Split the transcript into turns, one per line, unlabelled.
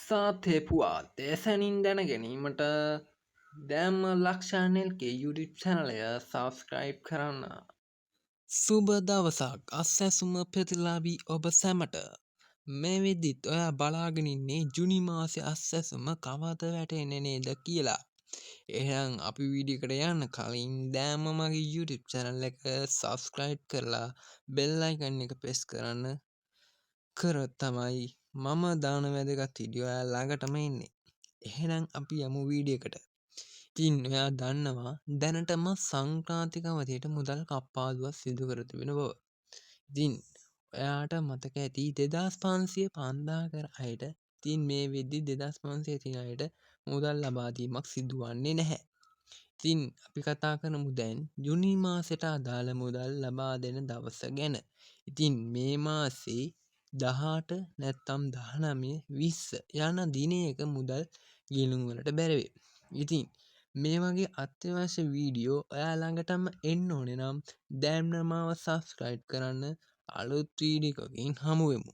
සාතේපුවා දේශනින් දැන ගැනීමට දැම්ම ලක්ෂානෙල්ගේ YouTube චැනලය සබස්ක්‍රයිබ් කරන්න. සුබ දවසක් අස්සැසුම ප්‍රතිලාබී ඔබ සැමට. මේ වෙද්දිත් ඔයා බලාගෙනන්නේ ජුනි මාසෙ අස්සැසුම කවද වැටෙන්නේ නේද කියලා. එහෙනම් අපි වීඩියෝකට යන්න කලින් දැම්ම මගේ YouTube channel එක subscribe කරලා bell icon එක press කරන්න. කරොත් තමයි මම දාන වැදගත් වීඩියෝ ඔයා ළඟටම එන්නේ. එහෙනම් අපි යමු වීඩියෝකට. ඉතින් ඔයා දන්නවා දැනටම සංක්‍රාන්තික අවධියට මුදල් කප්පාදුවක් සිදු කර තිබෙන බව. ඉතින් ඔයාට මතක ඇති 2500 පන්දා කර අයට ඉතින් මේ වෙද්දි 2500 තියෙන අයට මුදල් ලබා දීමක් සිදුවන්නේ නැහැ. ඉතින් අපි කතා කරමු දැන් ජුනි මාසෙට අදාළ මුදල් ලබා දෙන දවස ගැන. ඉතින් මේ මාසේ 18 නැත්තම් 19 20 යන දිනයක මුදල් ගිණුම් වලට බැරවේ. ඉතින් මේ වගේ අත්‍යවශ්‍ය වීඩියෝ ඔයා ළඟටම එන්න ඕනේ නම් දැන් මාව subscribe කරන්න. අලුත් වීඩියෝ එකකින් හමු වෙමු.